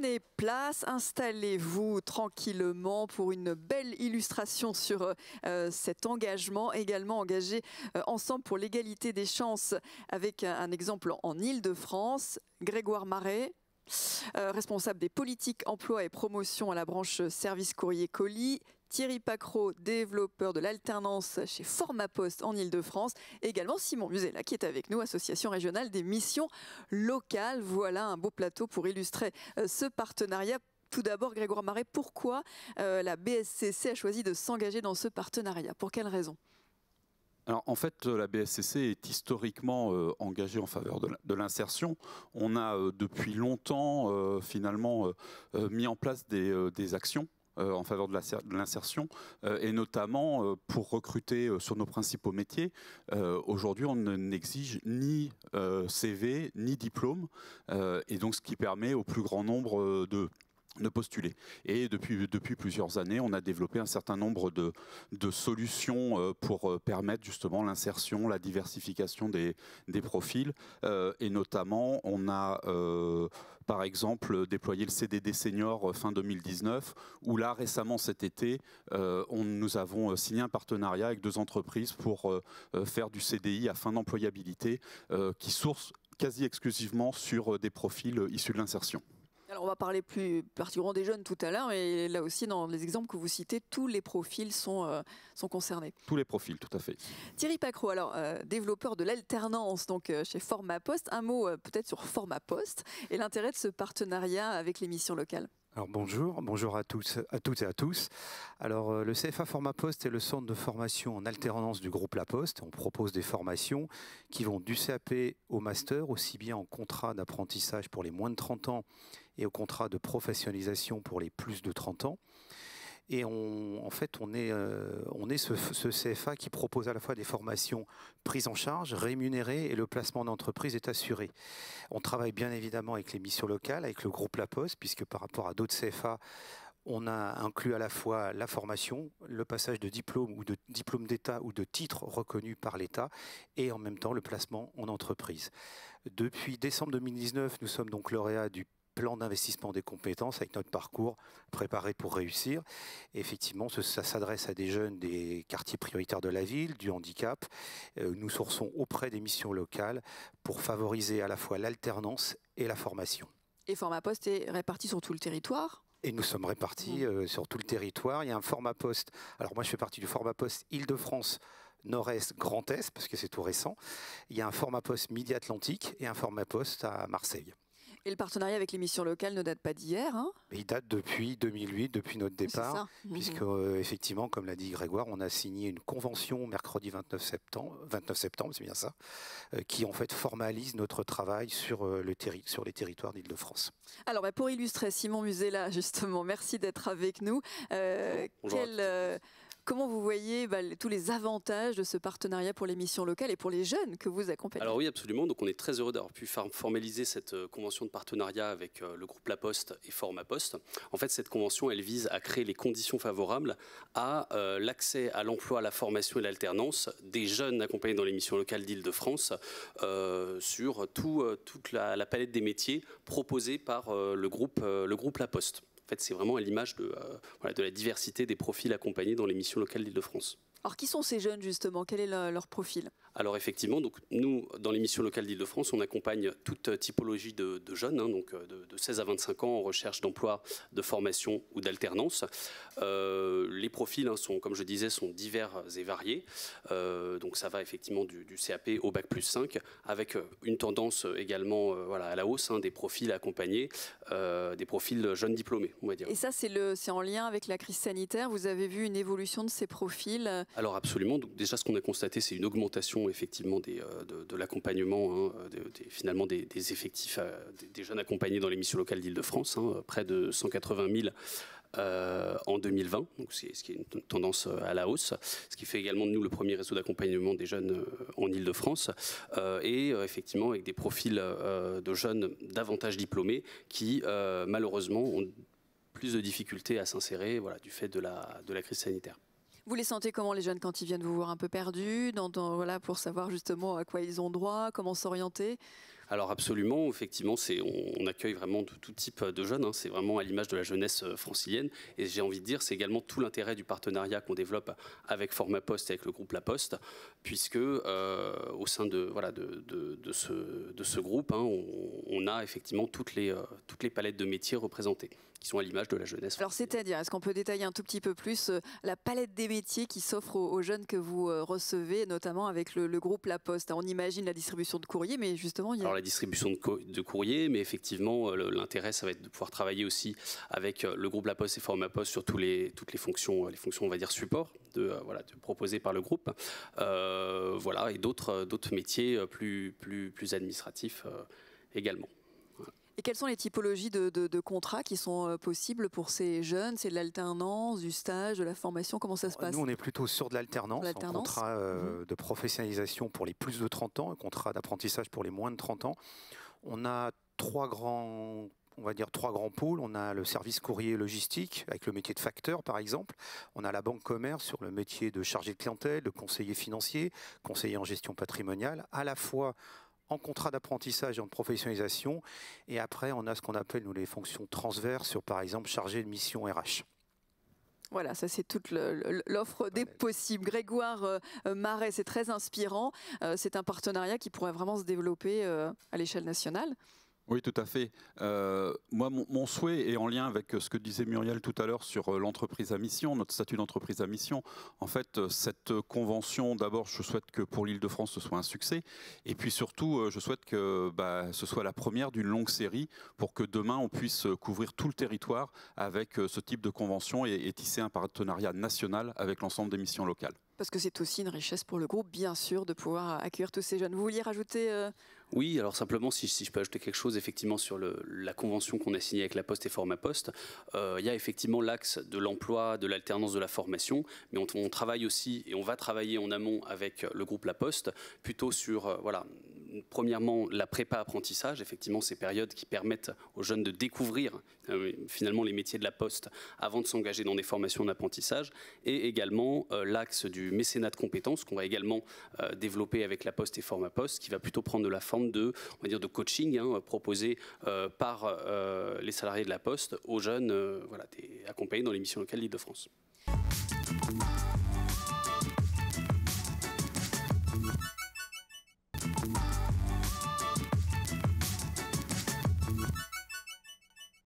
Prenez place, installez-vous tranquillement pour une belle illustration sur cet engagement, également engagé ensemble pour l'égalité des chances avec un exemple en Île-de-France. Grégoire Marais, responsable des politiques emploi et promotion à la branche service courrier colis. Thierry Pacreau, développeur de l'alternance chez Formapost en Île-de-France. Et également Simon Musella qui est avec nous, association régionale des missions locales. Voilà un beau plateau pour illustrer ce partenariat. Tout d'abord, Grégoire Marais, pourquoi la BSCC a choisi de s'engager dans ce partenariat? Pour quelles raisons? Alors, en fait, la BSCC est historiquement engagée en faveur de l'insertion. On a depuis longtemps finalement mis en place des actions en faveur de l'insertion et notamment pour recruter sur nos principaux métiers. Aujourd'hui, on n'exige ni CV ni diplôme et donc ce qui permet au plus grand nombre de postuler. Et depuis plusieurs années, on a développé un certain nombre de solutions pour permettre justement l'insertion, la diversification des profils. Et notamment, on a par exemple déployé le CDD senior fin 2019, où là récemment cet été, nous avons signé un partenariat avec 2 entreprises pour faire du CDI à fin d'employabilité qui source quasi exclusivement sur des profils issus de l'insertion. Alors on va parler plus particulièrement des jeunes tout à l'heure, mais là aussi dans les exemples que vous citez, tous les profils sont concernés. Tous les profils, tout à fait. Thierry Pacreau, alors développeur de l'alternance donc chez Formapost, un mot peut-être sur Formapost et l'intérêt de ce partenariat avec les missions locales. Alors bonjour à toutes et à tous. Alors le CFA Formapost est le centre de formation en alternance du groupe La Poste. On propose des formations qui vont du CAP au master, aussi bien en contrat d'apprentissage pour les moins de 30 ans et au contrat de professionnalisation pour les plus de 30 ans. Et on est ce CFA qui propose à la fois des formations prises en charge, rémunérées, et le placement d'entreprise est assuré. On travaille bien évidemment avec les missions locales, avec le groupe La Poste, puisque par rapport à d'autres CFA, on a inclus à la fois la formation, le passage de diplôme ou de diplôme d'État ou de titre reconnu par l'État, et en même temps le placement en entreprise. Depuis décembre 2019, nous sommes donc lauréats du plan d'investissement des compétences avec notre parcours préparé pour réussir. Et effectivement, ça s'adresse à des jeunes des quartiers prioritaires de la ville, du handicap. Nous sourçons auprès des missions locales pour favoriser à la fois l'alternance et la formation. Et Formapost est réparti sur tout le territoire? Et nous sommes répartis sur tout le territoire. Il y a un Formapost. Alors moi, je fais partie du Formapost Île-de-France Nord-Est, Grand Est, parce que c'est tout récent. Il y a un Formapost Midi-Atlantique et un Formapost à Marseille. Et le partenariat avec les missions locales ne date pas d'hier, hein? Il date depuis 2008, depuis notre départ, puisque effectivement, comme l'a dit Grégoire, on a signé une convention mercredi 29 septembre, c'est bien ça, qui en fait formalise notre travail sur les territoires d'Île-de-France. Alors pour illustrer, Simon Musella, justement, merci d'être avec nous. Comment vous voyez tous les avantages de ce partenariat pour les missions locales et pour les jeunes que vous accompagnez? Alors oui, absolument. Donc on est très heureux d'avoir pu formaliser cette convention de partenariat avec le groupe La Poste et Formapost. En fait, cette convention, elle vise à créer les conditions favorables à l'accès à l'emploi, à la formation et l'alternance des jeunes accompagnés dans les missions locales d'Île-de-France sur toute la palette des métiers proposés par le groupe La Poste. En fait, c'est vraiment à l'image de la diversité des profils accompagnés dans les missions locales d'Île-de-France. Alors, qui sont ces jeunes, justement? Quel est leur profil? Alors, effectivement, donc, nous, dans les missions locales d'Île-de-France, on accompagne toute typologie de jeunes, donc de 16 à 25 ans en recherche d'emploi, de formation ou d'alternance. Les profils, sont, comme je disais, sont divers et variés. Donc, ça va effectivement du CAP au Bac+5, avec une tendance également à la hausse des profils accompagnés, des profils jeunes diplômés, on va dire. Et ça, c'est en lien avec la crise sanitaire. Vous avez vu une évolution de ces profils? Alors absolument. Donc déjà, ce qu'on a constaté, c'est une augmentation effectivement de l'accompagnement, finalement des effectifs des jeunes accompagnés dans les missions locales d'Île-de-France, près de 180 000 en 2020, donc ce qui est une tendance à la hausse, ce qui fait également de nous le premier réseau d'accompagnement des jeunes en Île-de-France, et effectivement avec des profils de jeunes davantage diplômés qui malheureusement ont plus de difficultés à s'insérer du fait de la crise sanitaire. Vous les sentez comment, les jeunes, quand ils viennent vous voir un peu perdus, pour savoir justement à quoi ils ont droit, comment s'orienter? Alors absolument, effectivement, on accueille vraiment tout type de jeunes, hein. C'est vraiment à l'image de la jeunesse francilienne. Et j'ai envie de dire, c'est également tout l'intérêt du partenariat qu'on développe avec Formapost et avec le groupe La Poste, puisque au sein de ce groupe, hein, on a effectivement toutes les palettes de métiers représentées, qui sont à l'image de la jeunesse. Alors c'est-à-dire, est-ce qu'on peut détailler un tout petit peu plus la palette des métiers qui s'offrent aux jeunes que vous recevez, notamment avec le groupe La Poste? On imagine la distribution de courrier, mais justement il y a... Alors la distribution de courrier, mais effectivement l'intérêt ça va être de pouvoir travailler aussi avec le groupe La Poste et Formapost sur toutes les fonctions on va dire support de proposées par le groupe, voilà, et d'autres métiers plus administratifs également. Et quelles sont les typologies de contrats qui sont possibles pour ces jeunes? C'est de l'alternance, du stage, de la formation? Comment ça se passe? Nous, on est plutôt sur de l'alternance, un contrat de professionnalisation pour les plus de 30 ans, un contrat d'apprentissage pour les moins de 30 ans. On a trois grands pôles. On a le service courrier et logistique, avec le métier de facteur, par exemple. On a la banque commerce sur le métier de chargé de clientèle, de conseiller financier, conseiller en gestion patrimoniale, à la fois en contrat d'apprentissage et en professionnalisation. Et après, on a ce qu'on appelle, nous, les fonctions transverses sur, par exemple, chargé de mission RH. Voilà, ça c'est toute l'offre des possibles. Grégoire Marais, c'est très inspirant. C'est un partenariat qui pourrait vraiment se développer à l'échelle nationale. Oui, tout à fait. Moi, mon souhait est en lien avec ce que disait Muriel tout à l'heure sur l'entreprise à mission, notre statut d'entreprise à mission. En fait, cette convention, d'abord, je souhaite que pour l'Île-de-France, ce soit un succès. Et puis surtout, je souhaite que ce soit la première d'une longue série pour que demain, on puisse couvrir tout le territoire avec ce type de convention et tisser un partenariat national avec l'ensemble des missions locales. Parce que c'est aussi une richesse pour le groupe, bien sûr, de pouvoir accueillir tous ces jeunes. Vous vouliez rajouter Oui, alors simplement, si je peux ajouter quelque chose effectivement sur la convention qu'on a signée avec La Poste et Formapost, il y a effectivement l'axe de l'emploi, de l'alternance, de la formation, mais on travaille aussi et on va travailler en amont avec le groupe La Poste, plutôt sur, premièrement, la prépa-apprentissage, effectivement ces périodes qui permettent aux jeunes de découvrir finalement les métiers de la Poste avant de s'engager dans des formations d'apprentissage, et également l'axe du mécénat de compétences qu'on va également développer avec La Poste et Formapost, qui va plutôt prendre de la forme de coaching proposé par les salariés de La Poste aux jeunes accompagnés dans les missions locales d'Île-de-France.